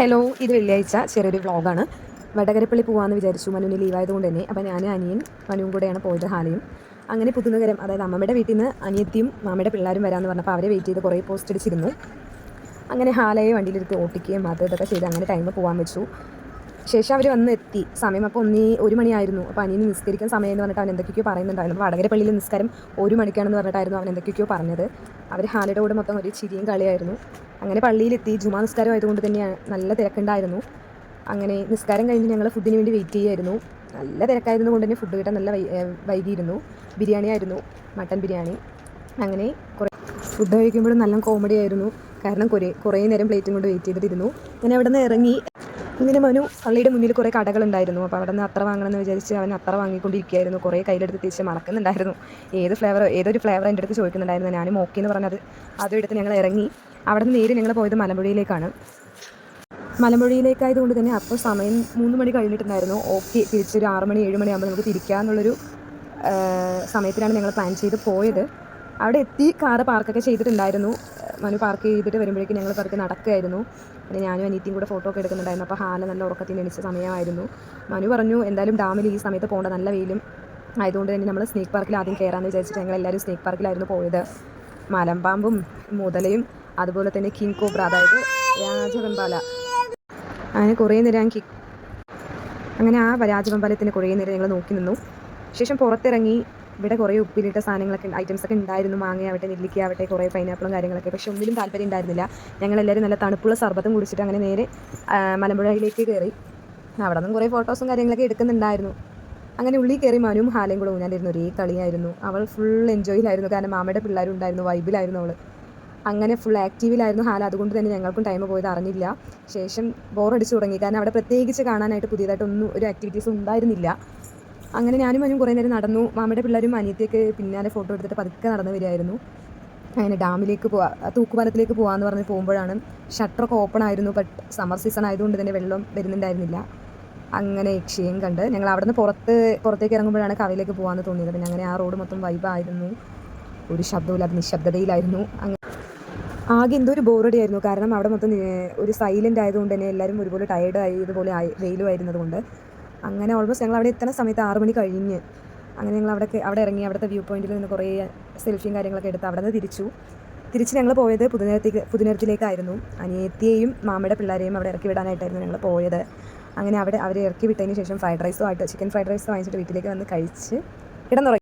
Hello, ഇത് വെള്ളിയാഴ്ച ചെറിയൊരു വ്ളോഗാണ്. വടകരപ്പള്ളി പോകാമെന്ന് വിചാരിച്ചു. മനുവിന് ലീവായതുകൊണ്ട് തന്നെ. അപ്പോൾ ഞാൻ അനിയൻ മനുവും കൂടെയാണ് പോയത്, ഹാലയും. അങ്ങനെ പുതുനഗരം, അതായത് അമ്മയുടെ വീട്ടിൽ നിന്ന് അനിയത്തിയും മാമയുടെ പിള്ളേരും വരാമെന്ന് പറഞ്ഞപ്പോൾ അവരെ വെയിറ്റ് ചെയ്ത് കുറേ പോസ്റ്റ് അടിച്ചിരുന്നു. അങ്ങനെ ഹാലയെ വണ്ടിയിലിരുത്തി ഓട്ടിക്കുകയും അത് ഇതൊക്കെ ചെയ്ത് അങ്ങനെ ടൈം പോകാൻ വെച്ചു. ശേഷം അവർ വന്ന് എത്തി. സമയം അപ്പോൾ 1 മണിയായിരുന്നു. അപ്പോൾ അനിയന് നിസ്കരിക്കാൻ സമയം എന്ന് പറഞ്ഞിട്ട് അവൻ എന്തൊക്കെയോ പറയുന്നുണ്ടായിരുന്നു. വടകര പള്ളിയിൽ നിസ്കാരം 1 മണിക്കാണെന്ന് പറഞ്ഞിട്ടായിരുന്നു അവൻ എന്തൊക്കെയോ പറഞ്ഞത്. അവർ ഹാലയുടെ കൂടെ മൊത്തം ഒരു ചിരിയും കളിയായിരുന്നു. അങ്ങനെ പള്ളിയിലെത്തി. ജുമാ നിസ്കാരം ആയതുകൊണ്ട് തന്നെയാണ് നല്ല തിരക്കുണ്ടായിരുന്നു. അങ്ങനെ നിസ്കാരം കഴിഞ്ഞ് ഞങ്ങൾ ഫുഡിന് വേണ്ടി വെയിറ്റ് ചെയ്യുമായിരുന്നു. നല്ല തിരക്കായിരുന്നു കൊണ്ട് തന്നെ ഫുഡ് കിട്ടാൻ നല്ല വൈകിയിരുന്നു. ബിരിയാണി ആയിരുന്നു, മട്ടൻ ബിരിയാണി. അങ്ങനെ ഫുഡ് കഴിക്കുമ്പോഴും നല്ല കോമഡി ആയിരുന്നു. കാരണം കുറേ നേരം പ്ലേറ്റും കൊണ്ട് വെയിറ്റ് ചെയ്തിട്ടിരുന്നു. അങ്ങനെ അവിടെ നിന്ന് ഇറങ്ങി. ഇങ്ങനെ മനു പള്ളിയുടെ മുന്നിൽ കുറേ കടകളുണ്ടായിരുന്നു. അപ്പോൾ അവിടെ നിന്ന് അത്ര വാങ്ങണമെന്ന് വിചാരിച്ച് അവൻ അത്ര വാങ്ങിക്കൊണ്ടിരിക്കുകയായിരുന്നു. കുറേ കയ്യിലെടുത്ത് തിരിച്ച് മറക്കുന്നുണ്ടായിരുന്നു. ഏതൊരു ഫ്ലേവർ എൻ്റെ അടുത്ത് ചോദിക്കുന്നുണ്ടായിരുന്നു. ഞാനും ഓക്കെ എന്ന് പറഞ്ഞത് അതും എടുത്ത് ഞങ്ങൾ ഇറങ്ങി. അവിടെ നിന്ന് നേരെ ഞങ്ങൾ പോയത് മലമ്പുഴയിലേക്കാണ്. മലമ്പുഴയിലേക്കായതുകൊണ്ട് തന്നെ അപ്പോൾ സമയം 3 മണി കഴിഞ്ഞിട്ടുണ്ടായിരുന്നു. ഓക്കെ, തിരിച്ചൊരു 6 മണി 7 മണിയാകുമ്പോൾ നമുക്ക് തിരിക്കാമെന്നുള്ളൊരു സമയത്തിലാണ് ഞങ്ങൾ പ്ലാൻ ചെയ്ത് പോയത്. അവിടെ എത്തി കാറ് പാർക്കൊക്കെ ചെയ്തിട്ടുണ്ടായിരുന്നു. മനു പാർക്ക് ചെയ്തിട്ട് വരുമ്പോഴേക്കും ഞങ്ങൾ പതുക്കെ നടക്കുകയായിരുന്നു. പിന്നെ ഞാനും അനിയത്തിയും കൂടെ ഫോട്ടോ ഒക്കെ എടുക്കുന്നുണ്ടായിരുന്നു. അപ്പോൾ ഹാല നല്ല ഉറക്കത്തിൽ എണീച്ച സമയമായിരുന്നു. മനു പറഞ്ഞു എന്തായാലും ഡാമിൽ ഈ സമയത്ത് പോകേണ്ട, നല്ല വെയിലും ആയതുകൊണ്ട് തന്നെ നമ്മൾ സ്നേക്ക് പാർക്കിൽ ആദ്യം കയറാമെന്ന് വിചാരിച്ചിട്ട് ഞങ്ങളെല്ലാവരും സ്നേക്ക് പാർക്കിലായിരുന്നു പോയത്. മലമ്പാമ്പും മുതലയും അതുപോലെ തന്നെ കിങ് കോബ്ര, അതായത് രാജവെമ്പാല, അങ്ങനെ കുറേ നേരം അങ്ങനെ ആ രാജവെമ്പാലത്തിന് കുറേ നേരം ഞങ്ങൾ നോക്കി നിന്നു. ശേഷം പുറത്തിറങ്ങി. ഇവിടെ കുറേ ഉപ്പിലിട്ട സാധനങ്ങളൊക്കെ ഐറ്റംസൊക്കെ ഉണ്ടായിരുന്നു. മാങ്ങയാവട്ടെ, നെല്ലിക്കയാവട്ടെ, കുറേ പൈനാപ്പിളും കാര്യങ്ങളൊക്കെ. പക്ഷെ ഒന്നിലും താല്പര്യം ഉണ്ടായിരുന്നില്ല. ഞങ്ങളെല്ലാവരും നല്ല തണുപ്പുള്ള സർബത്തും കുടിച്ചിട്ട് അങ്ങനെ നേരെ മലമ്പുഴയിലേക്ക് കയറി. അവിടെ നിന്നും കുറേ ഫോട്ടോസും കാര്യങ്ങളൊക്കെ എടുക്കുന്നുണ്ടായിരുന്നു. അങ്ങനെ ഉള്ളിൽ കയറി മനുവും ഹാലയും കൂടെ ഊഞ്ഞാലിരുന്നു. ഒരേ കളിയായിരുന്നു. അവൾ ഫുൾ എൻജോയിലായിരുന്നു. കാരണം മാമയുടെ പിള്ളേരും ഉണ്ടായിരുന്നു. വൈബിലായിരുന്നു അവൾ. അങ്ങനെ ഫുൾ ആക്റ്റീവിലായിരുന്നു ഹാല. അതുകൊണ്ട് തന്നെ ഞങ്ങൾക്കും ടൈം പോയത് അറിഞ്ഞില്ല. ശേഷം ബോറടിച്ചു തുടങ്ങി. കാരണം അവിടെ പ്രത്യേകിച്ച് കാണാനായിട്ട് പുതിയതായിട്ടൊന്നും ഒരു ആക്ടിവിറ്റീസും ഉണ്ടായിരുന്നില്ല. അങ്ങനെ ഞാനും മനും കുറേ നേരം നടന്നു. മാമയുടെ പിള്ളേരും അനിയത്തിയൊക്കെ പിന്നാലെ ഫോട്ടോ എടുത്തിട്ട് പതുക്കെ നടന്നു വരികയായിരുന്നു. അങ്ങനെ ഡാമിലേക്ക് തൂക്കുപാലത്തിലേക്ക് പോകാമെന്ന് പറഞ്ഞ് പോകുമ്പോഴാണ് ഷട്ടറൊക്കെ ഓപ്പൺ ആയിരുന്നു. ബട്ട് സമ്മർ സീസൺ ആയതുകൊണ്ട് തന്നെ വെള്ളം വരുന്നുണ്ടായിരുന്നില്ല. അങ്ങനെ യക്ഷിയും കണ്ട് ഞങ്ങൾ അവിടെ നിന്ന് പുറത്തേക്ക് ഇറങ്ങുമ്പോഴാണ് കവയിലേക്ക് പോകാമെന്ന് തോന്നിയത്. പിന്നെ അങ്ങനെ ആ റോഡ് മൊത്തം വൈബായിരുന്നു. ഒരു ശബ്ദമില്ലാതെ നിശബ്ദതയിലായിരുന്നു. ആകെ എന്തോ ഒരു ബോറടി ആയിരുന്നു. കാരണം അവിടെ മൊത്തം ഒരു സൈലൻ്റ് ആയതുകൊണ്ട് തന്നെ എല്ലാവരും ഒരുപോലെ ടയേർഡായി, ഇതുപോലെ വെയിലും ആയിരുന്നതുകൊണ്ട്. അങ്ങനെ ഓൾമോസ്റ്റ് ഞങ്ങൾ അവിടെ എത്തുന്ന സമയത്ത് 6 മണി കഴിഞ്ഞ്. അങ്ങനെ ഞങ്ങൾ അവിടെ ഇറങ്ങി. അവിടുത്തെ വ്യൂ പോയിന്റിൽ നിന്ന് കുറേ സെൽഫിയും കാര്യങ്ങളൊക്കെ എടുത്ത് അവിടെ നിന്ന് തിരിച്ച് ഞങ്ങൾ പോയത് പുതുനഗരത്തിലേക്കായിരുന്നു. അനിയത്തിയെയും മാമയുടെ പിള്ളേരെയും അവിടെ ഇറക്കി വിടാനായിട്ടായിരുന്നു ഞങ്ങൾ പോയത്. അങ്ങനെ അവരെ ഇറക്കി വിട്ടതിന് ശേഷം ചിക്കൻ ഫ്രൈഡ് റൈസ് വാങ്ങിച്ചിട്ട് വീട്ടിലേക്ക് വന്ന് കഴിച്ച് കിടന്നുറങ്ങി.